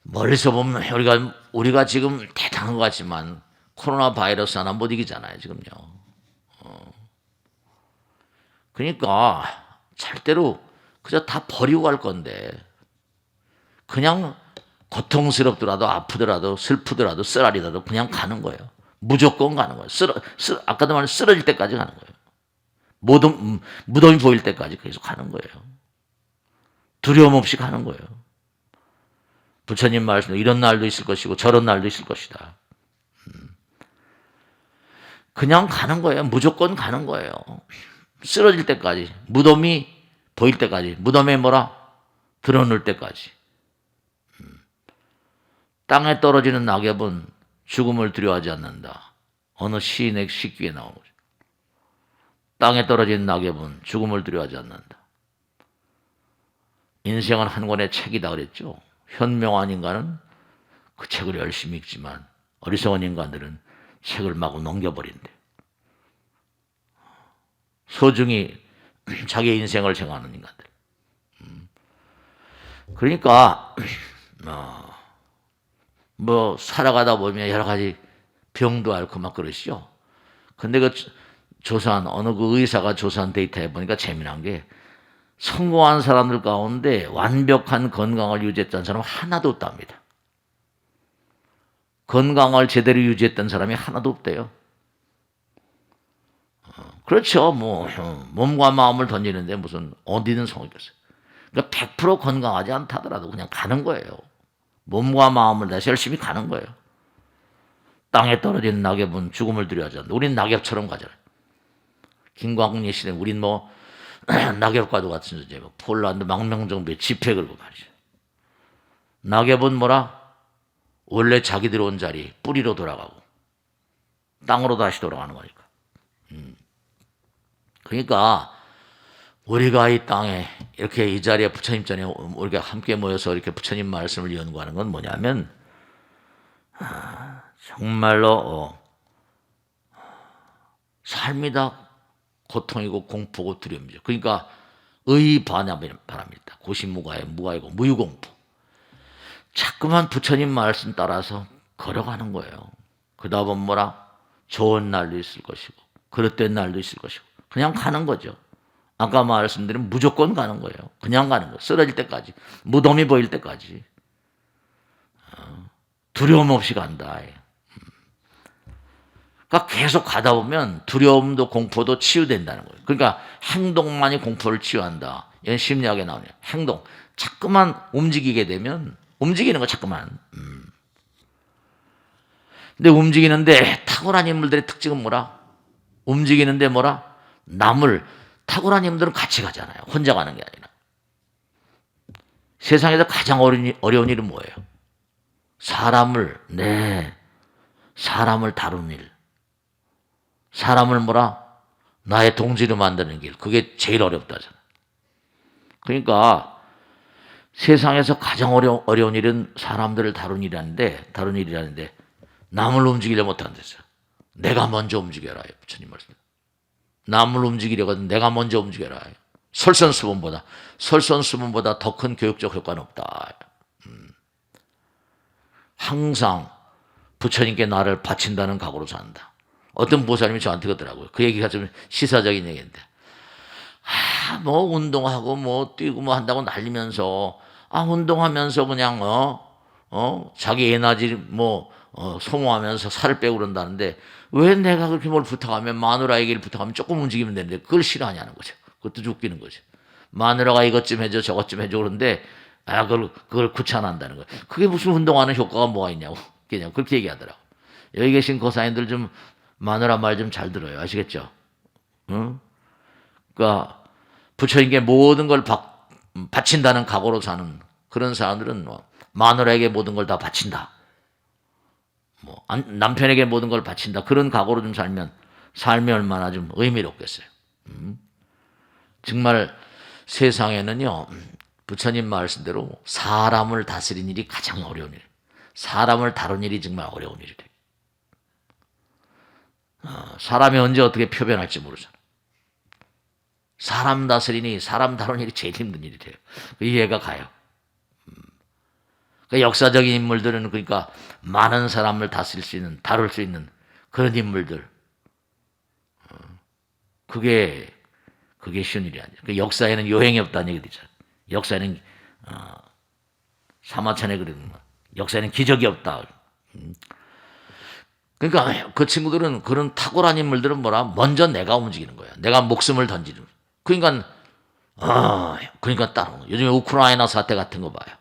멀리서 보면 우리가 지금 대단한 것 같지만 코로나 바이러스 하나 못 이기잖아요, 지금요. 그러니까 절대로 그저 다 버리고 갈 건데 그냥 고통스럽더라도 아프더라도 슬프더라도 쓰라리더라도 그냥 가는 거예요. 무조건 가는 거예요. 아까도 말한 쓰러질 때까지 가는 거예요. 무덤이 보일 때까지 계속 가는 거예요. 두려움 없이 가는 거예요. 부처님 말씀대로 이런 날도 있을 것이고 저런 날도 있을 것이다. 그냥 가는 거예요. 무조건 가는 거예요. 쓰러질 때까지, 무덤이 보일 때까지, 무덤에 드러눌 때까지. 땅에 떨어지는 낙엽은 죽음을 두려워하지 않는다. 어느 시인의 시귀에 나온 거죠. 땅에 떨어지는 낙엽은 죽음을 두려워하지 않는다. 인생은 한 권의 책이다 그랬죠. 현명한 인간은 그 책을 열심히 읽지만 어리석은 인간들은 책을 마구 넘겨버린대. 소중히 자기 인생을 생각하는 인간들. 그러니까 살아가다 보면 여러 가지 병도 앓고 막 그러시죠. 근데 어느 의사가 조사한 데이터에 보니까 재미난 게 성공한 사람들 가운데 완벽한 건강을 유지했던 사람은 하나도 없답니다. 건강을 제대로 유지했던 사람이 하나도 없대요. 그렇죠. 몸과 마음을 던지는데 무슨 어디는 성공이겠어요. 그러니까 100% 건강하지 않다더라도 그냥 가는 거예요. 몸과 마음을 다시 열심히 가는 거예요. 땅에 떨어지는 낙엽은 죽음을 두려워하지 않는다. 우린 낙엽처럼 가잖아요. 김광래 시대 우린 낙엽과도 같은 존재. 폴란드 망명정부에 집회 걸고 말이죠. 낙엽은 원래 자기 들어온 자리 뿌리로 돌아가고 땅으로 다시 돌아가는 거니까. 그러니까 우리가 이 땅에 이렇게 이 자리에 부처님 전에 우리가 함께 모여서 이렇게 부처님 말씀을 연구하는 건 뭐냐면 정말로 삶이 다 고통이고 공포고 두려움이죠. 그러니까 바랍니다. 고시무가에 무가이고 무유공포. 자꾸만 부처님 말씀 따라서 걸어가는 거예요. 그러다 보면 좋은 날도 있을 것이고 그릇된 날도 있을 것이고 그냥 가는 거죠. 아까 말씀드린 무조건 가는 거예요. 그냥 가는 거. 쓰러질 때까지. 무덤이 보일 때까지. 두려움 없이 간다. 그러니까 계속 가다 보면 두려움도 공포도 치유된다는 거예요. 그러니까 행동만이 공포를 치유한다. 이런 심리학에 나오네요. 행동. 자꾸만 움직이게 되면 움직이는 거 자꾸만. 근데 움직이는데 탁월한 인물들의 특징은 움직이는데 탁월한 인물들은 같이 가잖아요. 혼자 가는 게 아니라. 세상에서 가장 어려운 일은 뭐예요? 사람을 다루는 일. 사람을 나의 동지로 만드는 길. 그게 제일 어렵다잖아. 그러니까 세상에서 가장 어려운 일은 사람들을 다룬 일이라는데 남을 움직이려 못한댔어요. 내가 먼저 움직여라. 부처님 말씀. 남을 움직이려거든 내가 먼저 움직여라. 설선수범보다 더 큰 교육적 효과는 없다. 항상 부처님께 나를 바친다는 각오로 산다. 어떤 보살님이 저한테 그러더라고요. 그 얘기가 좀 시사적인 얘기인데, 뭐 운동하고 뭐 뛰고 뭐 한다고 날리면서, 운동하면서 그냥 자기 에너지 소모하면서 살을 빼고 그런다는데, 왜 내가 그렇게 뭘 부탁하면, 마누라에게 부탁하면 조금 움직이면 되는데 그걸 싫어하냐는 거죠. 그것도 웃기는 거죠. 마누라가 이것 좀 해줘 저것 좀 해줘 그러는데 그걸 귀찮아한다는 거예요. 그게 무슨 운동하는 효과가 뭐가 있냐고 그냥 그렇게 얘기하더라고. 여기 계신 고사님들 좀 마누라 말 좀 잘 들어요. 아시겠죠? 응? 그러니까 부처님께 모든 걸 바친다는 각오로 사는 그런 사람들은 마누라에게 모든 걸 다 바친다. 남편에게 모든 걸 바친다. 그런 각오로 좀 살면 삶이 얼마나 좀 의미롭겠어요. 정말 세상에는요, 부처님 말씀대로 사람을 다스리는 일이 가장 어려운 일. 사람을 다룬 일이 정말 어려운 일이래요. 사람이 언제 어떻게 표변할지 모르잖아. 사람 다스리니 사람 다루는 일이 제일 힘든 일이래요. 이해가 가요. 그 역사적인 인물들은 그러니까 많은 사람을 다룰 수 있는 그런 인물들. 그게 쉬운 일이 아니에요. 그 역사에는 요행이 없다는 얘기 되잖아요. 역사에는 사마천에 그러는 거. 역사에는 기적이 없다. 그러니까 그 친구들은 그런 탁월한 인물들은 먼저 내가 움직이는 거야. 내가 목숨을 던지는 거야. 그러니까 따로. 요즘에 우크라이나 사태 같은 거 봐요.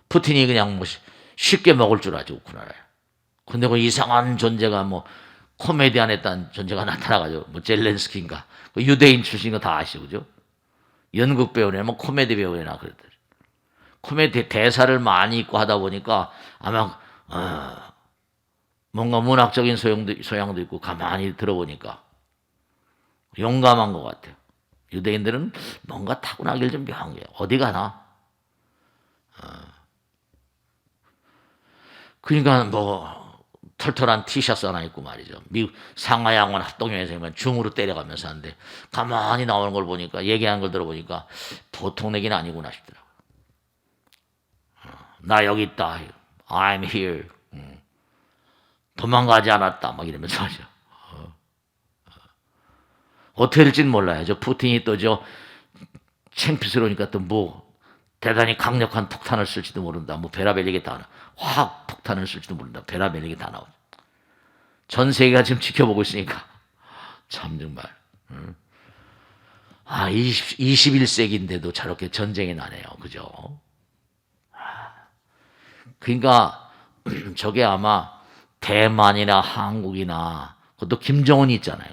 푸틴이 그냥 쉽게 먹을 줄 알죠, 우크라이나. 근데 그 이상한 존재가 코미디안 했던 존재가 나타나가지고 젤렌스키인가 그 유대인 출신인 거 다 아시죠, 그죠? 연극 배우나 코미디 배우나 그랬더니 코미디 대사를 많이 읽고 하다 보니까 아마 뭔가 문학적인 소양도 있고 가만히 들어보니까 용감한 것 같아요. 유대인들은 뭔가 타고나길 좀 묘한 거예요. 어디 가나. 그러니까 털털한 티셔츠 하나 입고 말이죠. 미국 상하양원 합동여행에서 중으로 때려가면서 하는데 가만히 나오는 걸 보니까 얘기하는 걸 들어보니까 보통 얘기는 아니구나 싶더라고요. 나 여기 있다. I'm here. 도망가지 않았다. 막 이러면서 하죠. 어떻게 될지는 몰라요. 저 푸틴이 또 창피스러우니까 또 대단히 강력한 폭탄을 쓸지도 모른다. 베라벨 얘기 다 나와. 화학 폭탄을 쓸지도 모른다. 베라벨 얘기 다 나오죠. 전 세계가 지금 지켜보고 있으니까 참 정말 21세기인데도 저렇게 전쟁이 나네요. 그죠? 그러니까 저게 아마 대만이나 한국이나 그것도 김정은이 있잖아요.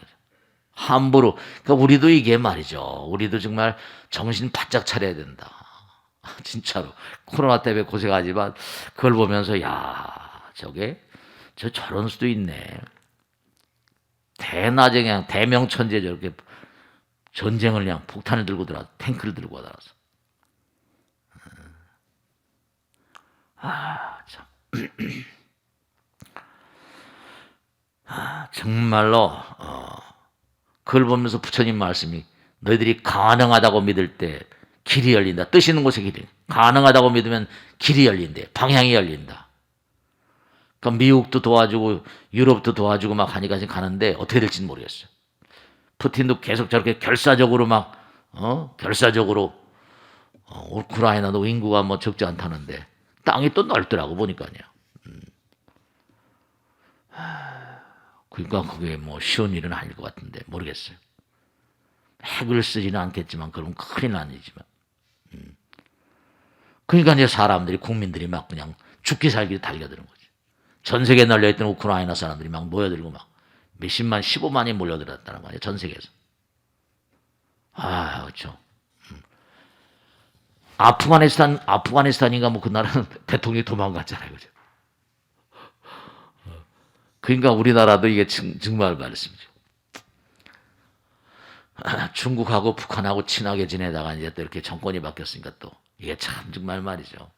함부로 그러니까 우리도 이게 말이죠. 우리도 정말 정신 바짝 차려야 된다. 진짜로 코로나 때문에 고생하지만 그걸 보면서 저런 수도 있네. 대낮에 그냥 대명천재 저렇게 전쟁을 그냥 폭탄을 들고 들어와서 탱크를 들고 들어와서 참. 정말로 그걸 보면서 부처님 말씀이 너희들이 가능하다고 믿을 때 길이 열린다. 뜻 있는 곳에 길이 가능하다고 믿으면 길이 열린대. 방향이 열린다. 그러니까 미국도 도와주고 유럽도 도와주고 막 하니까 지금 가는데 어떻게 될지는 모르겠어요. 푸틴도 계속 저렇게 결사적으로 우크라이나도 인구가 적지 않다는데 땅이 또 넓더라고 보니까요. 그러니까 그게 쉬운 일은 아닐 것 같은데 모르겠어요. 핵을 쓰지는 않겠지만 그럼 큰일 나지만. 그러니까 이제 사람들이 국민들이 막 그냥 죽기 살기 달려드는 거지. 전 세계에 널려있던 우크라이나 사람들이 막 모여들고 막 몇십만, 15만이 몰려들었다는 거예요. 전 세계에서. 그렇죠. 아프가니스탄인가 그 나라는 대통령이 도망갔잖아요. 그죠? 그러니까 우리나라도 이게 정말 말씀이죠. 중국하고 북한하고 친하게 지내다가 이제 또 이렇게 정권이 바뀌었으니까 또 이게 참 정말 말이죠.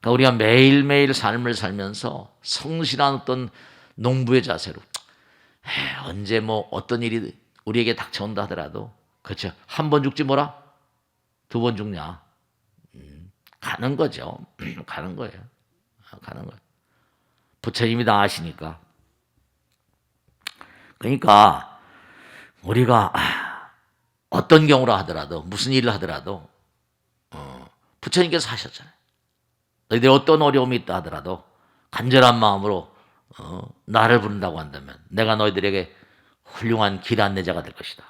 그러니까 우리가 매일매일 삶을 살면서 성실한 어떤 농부의 자세로 언제 뭐 어떤 일이 우리에게 닥쳐온다 하더라도 그렇죠. 한 번 죽지 뭐라 두 번 죽냐 가는 거죠. 가는 거예요. 가는 거예요. 부처님이 다 아시니까. 그러니까 우리가 어떤 경우라 하더라도 무슨 일을 하더라도 부처님께서 하셨잖아요. 너희들 어떤 어려움이 있다 하더라도 간절한 마음으로 나를 부른다고 한다면 내가 너희들에게 훌륭한 길 안내자가 될 것이다.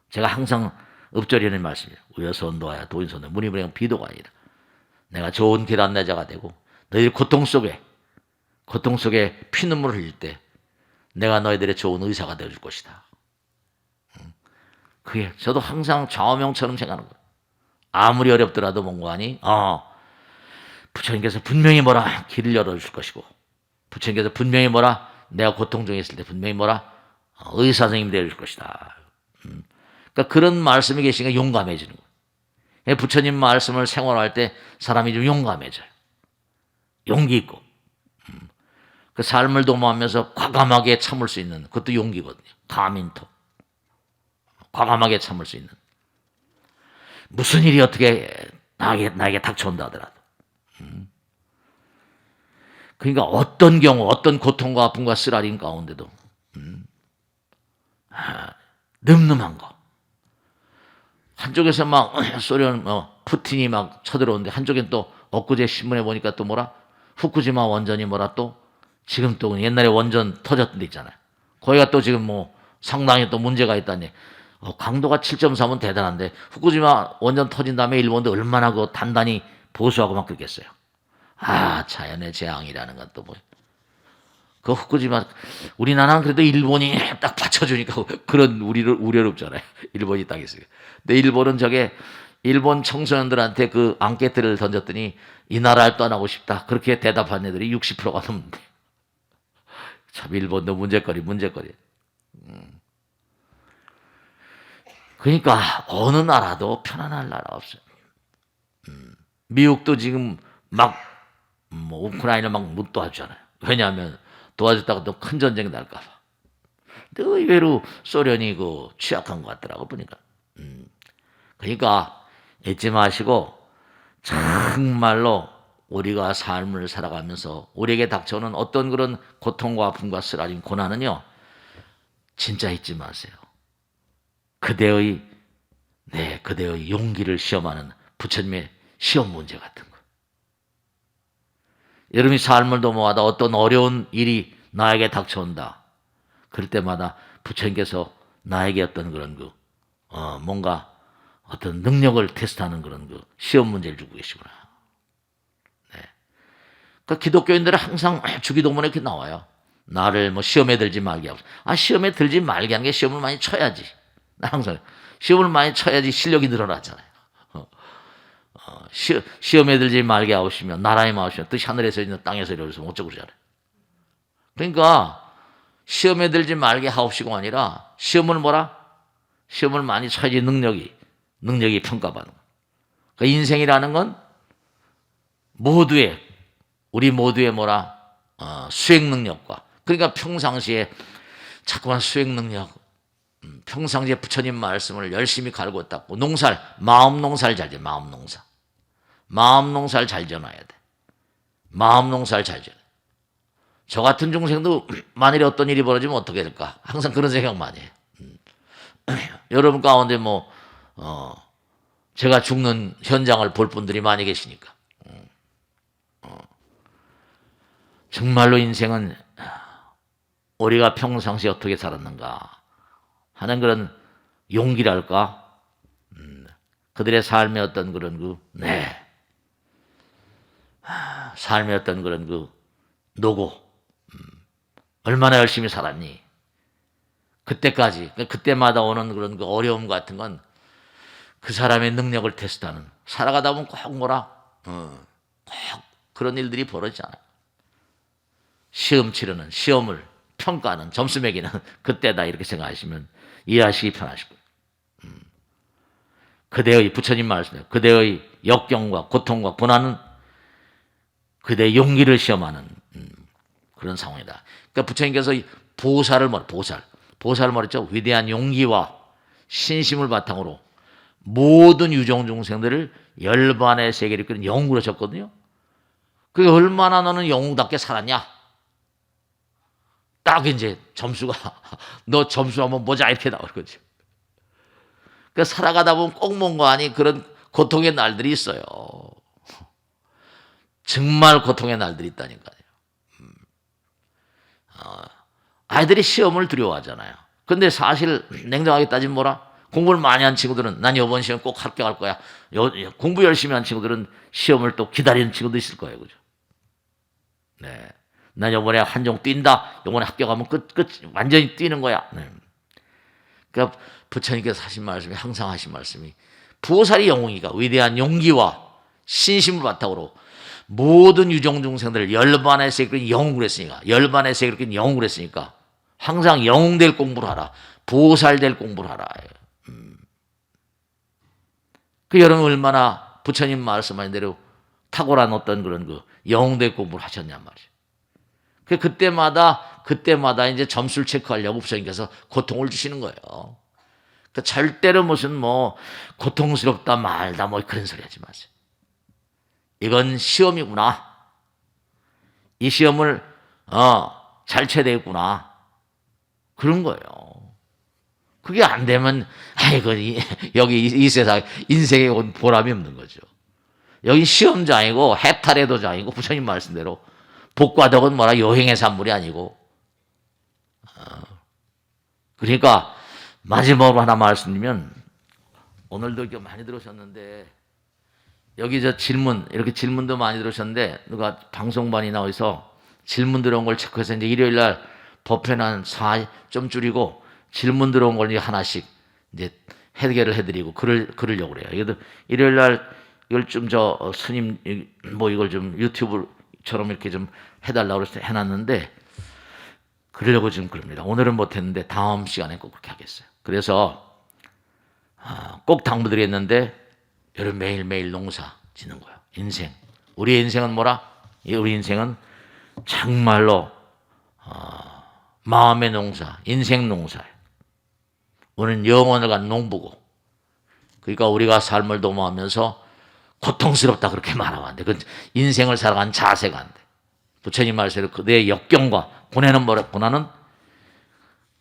제가 항상 읊조리는 말씀이에요. 우여선도하여 도인선도 문이불행 비도가 아니라 내가 좋은 길 안내자가 되고 너희들 고통 속에 피눈물을 흘릴 때 내가 너희들의 좋은 의사가 되어줄 것이다. 그게 저도 항상 좌우명처럼 생각하는 거예요. 아무리 어렵더라도 뭔가니 부처님께서 분명히 뭐라 길을 열어줄 것이고 부처님께서 분명히 뭐라 내가 고통 중에 있을 때 분명히 뭐라 의사 선생님이 되어줄 것이다. 그러니까 그런 말씀이 계시니까 용감해지는 거예요. 부처님 말씀을 생활할 때 사람이 좀 용감해져요. 용기 있고 그 삶을 도모하면서 과감하게 참을 수 있는 그것도 용기거든요. 가민토 과감하게 참을 수 있는 무슨 일이 어떻게 나에게 닥쳐온다 하더라도 그러니까 어떤 경우 어떤 고통과 아픔과 쓰라린 가운데도 늠름한 거 한쪽에서 막 소련 푸틴이 막 쳐들어오는데 한쪽엔 또 엊그제 신문에 보니까 또 뭐라 후쿠시마 원전이 뭐라 또 지금 또 옛날에 원전 터졌던 데 있잖아요. 거기가 또 지금 뭐 상당히 또 문제가 있다니. 강도가 7.3은 대단한데 후쿠시마 원전 터진 다음에 일본도 얼마나 그 단단히 보수하고 막 그랬겠어요. 자연의 재앙이라는 건 또 뭐. 그 후쿠시마 우리나라는 그래도 일본이 딱 받쳐주니까 그런 우려를 없잖아요. 일본이 딱 있어요. 근데 일본은 일본 청소년들한테 그 앙케트를 던졌더니 이 나라를 떠나고 싶다. 그렇게 대답한 애들이 60%가 넘는데. 참 일본도 문제거리. 그러니까 어느 나라도 편안할 나라 없어요. 미국도 지금 막 우크라이나 막 못 도와주잖아요. 왜냐하면 도와줬다가 또 큰 전쟁이 날까 봐. 근데 의외로 소련이 취약한 것 같더라고 보니까. 그러니까 잊지 마시고 정말로 우리가 삶을 살아가면서 우리에게 닥쳐오는 어떤 그런 고통과 아픔과 쓰라린 고난은요. 진짜 잊지 마세요. 그대의 용기를 시험하는 부처님의 시험 문제 같은 거. 여러분이 삶을 도모하다 어떤 어려운 일이 나에게 닥쳐온다. 그럴 때마다 부처님께서 나에게 어떤 그런 뭔가 어떤 능력을 테스트하는 그런 시험 문제를 주고 계시구나. 네. 그러니까 기독교인들은 항상 주기도문에 이렇게 나와요. 나를 시험에 들지 말게 하고. 시험에 들지 말게 하는 게 시험을 많이 쳐야지. 항상 시험을 많이 쳐야지 실력이 늘어나잖아요. 시험에 들지 말게 하시며 나라에 마시며 뜻이 하늘에서 있는 땅에서 이루어서 어쩌고 그러잖아요. 그러니까 시험에 들지 말게 하옵시고 아니라 시험을 많이 쳐야지 능력이 평가받는 거예요. 그러니까 인생이라는 건 우리 모두의 수행 능력과 그러니까 평상시에 자꾸만 수행 능력 평상시에 부처님 말씀을 열심히 갈고 닦고 마음 농사를 잘 져. 마음 농사를 잘 지어놔야 돼. 마음 농사를 잘 지어. 저 같은 중생도 만일에 어떤 일이 벌어지면 어떻게 될까? 항상 그런 생각 많이 해요. 여러분 가운데 제가 죽는 현장을 볼 분들이 많이 계시니까. 정말로 인생은 우리가 평상시에 어떻게 살았는가 하는 그런 용기랄까? 그들의 삶의 어떤 그런 삶의 어떤 그런 노고. 얼마나 열심히 살았니? 그때마다 오는 그런 어려움 같은 건 그 사람의 능력을 테스트하는, 살아가다 보면 꼭 그런 일들이 벌어지잖아요. 시험을 평가하는, 점수 매기는 그때다 이렇게 생각하시면 이해하시기 편하실 거예요. 그대의 부처님 말씀에 그대의 역경과 고통과 고난은 그대의 용기를 시험하는 그런 상황이다. 그러니까 부처님께서 보살을 말했죠. 위대한 용기와 신심을 바탕으로 모든 유종 중생들을 열반의 세계를 이끄는 영웅으로 하셨거든요. 그게 얼마나 너는 영웅답게 살았냐? 딱 이제 점수가 너 점수 한번 보자 이렇게 나올 거죠. 그 살아가다 보면 꼭 뭔가 아니 그런 고통의 날들이 있어요. 정말 고통의 날들이 있다니까요. 아이들이 시험을 두려워하잖아요. 근데 사실 냉정하게 따지면 뭐라? 공부를 많이 한 친구들은 난 이번 시험 꼭 합격할 거야. 공부 열심히 한 친구들은 시험을 또 기다리는 친구도 있을 거예요. 그죠? 네. 난 이번에 한종 뛴다. 이번에 합격하면 완전히 뛰는 거야. 네. 그러니까 부처님께서 하신 말씀이 항상 하신 말씀이 보살이 영웅이가 위대한 용기와 신심을 바탕으로 모든 유종 중생들을 열반의 세계를 영웅을 했으니까 열반의 세계를 영웅을 했으니까 항상 영웅 될 공부를 하라. 보살 될 공부를 하라. 그 여러분 얼마나 부처님 말씀하신 대로 탁월한 어떤 그런 그 영웅 될 공부를 하셨냔 말이에요. 그때마다 이제 점수를 체크하려고 부처님께서 고통을 주시는 거예요. 그 절대로 무슨 뭐 고통스럽다 말다 뭐 그런 소리 하지 마세요. 이건 시험이구나. 이 시험을 잘 쳐야 되겠구나. 그런 거예요. 그게 안 되면 아이고 여기 이 세상 인생에 온 보람이 없는 거죠. 여기 시험장이고 해탈의 도장이고 부처님 말씀대로 복과 덕은 뭐라 요행의 산물이 아니고 그러니까 마지막으로 하나 말씀드리면 오늘도 이렇게 많이 들으셨는데 여기 저 질문 이렇게 질문도 많이 들으셨는데 누가 방송반이 나와서 질문 들어온 걸 체크해서 이제 일요일 날 법회는 좀 줄이고 질문 들어온 걸 이제 하나씩 이제 해결을 해드리고 그러려고 그래요. 이것도 일요일 날 이걸 좀 스님 뭐 이걸 좀 유튜브처럼 이렇게 좀 해달라고 해서 해놨는데 그러려고 지금 그럽니다. 오늘은 못했는데 다음 시간에 꼭 그렇게 하겠어요. 그래서 꼭 당부드리겠는데 여러분 매일매일 농사 짓는 거예요. 인생. 우리의 인생은 뭐라? 우리 인생은 정말로 마음의 농사, 인생 농사예요. 우리는 영혼을 간 농부고 그러니까 우리가 삶을 도모하면서 고통스럽다 그렇게 말하면 안 돼. 그 인생을 살아간 자세가 안 돼. 부처님 말씀대로 내 역경과 고난은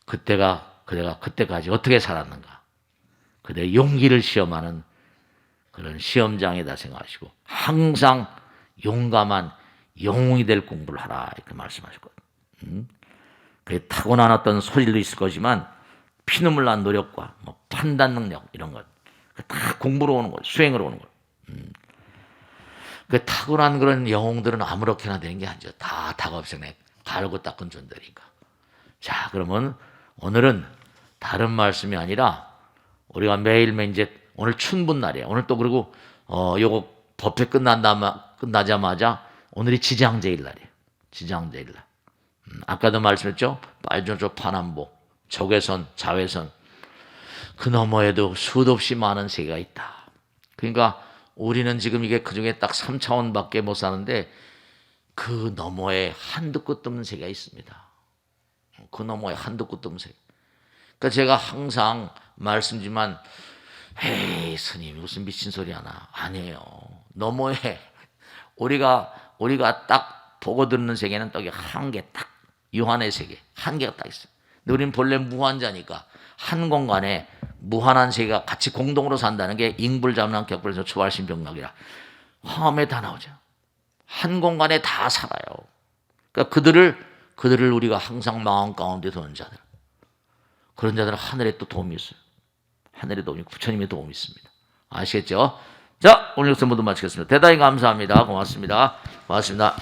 그때가 그때까지 어떻게 살았는가. 그대의 용기를 시험하는 그런 시험장이다 생각하시고 항상 용감한 영웅이 될 공부를 하라 이렇게 말씀하셨거든요. 그게 타고난 어떤 소질도 있을 거지만 피눈물 난 노력과 뭐 판단 능력 이런 것 다 공부로 오는 거예요. 수행으로 오는 거예요. 그 타고난 그런 영웅들은 아무렇게나 되는 게 아니죠. 다 다급생에 갈고 닦은 존재니까. 자, 그러면 오늘은 다른 말씀이 아니라 우리가 매일매일 이제 오늘 춘분 날이에요. 오늘 또 그리고 요거 법회 끝나자마자 오늘이 지장제일 날이에요. 지장제일 날. 아까도 말씀했죠. 빨주노초 파남보, 적외선, 자외선 그 너머에도 수도 없이 많은 세계가 있다. 그러니까 우리는 지금 이게 그중에 딱 3차원밖에 못 사는데 그 너머에 한도 끝도 없는 세계가 있습니다. 그 너머에 한도 끝도 없는 세계. 그러니까 제가 항상 말씀지만 에이 스님 무슨 미친 소리 하나 아니에요. 너머에 우리가 딱 보고 듣는 세계는 딱 한 개 딱 유한의 세계 한 개가 딱 있어요. 근데 우리는 본래 무한자니까 한 공간에 무한한 세계가 같이 공동으로 산다는 게 ing불잡랑 격불에서 초발신병락이라 화엄에 다 나오죠. 한 공간에 다 살아요. 그러니까 그들을 우리가 항상 마음 가운데 두는 자들 그런 자들은 하늘에 또 도움이 있어요. 하늘의 도움이 부처님의 도움이 있습니다. 아시겠죠? 자 오늘 여기서 모두 마치겠습니다. 대단히 감사합니다. 고맙습니다. 고맙습니다.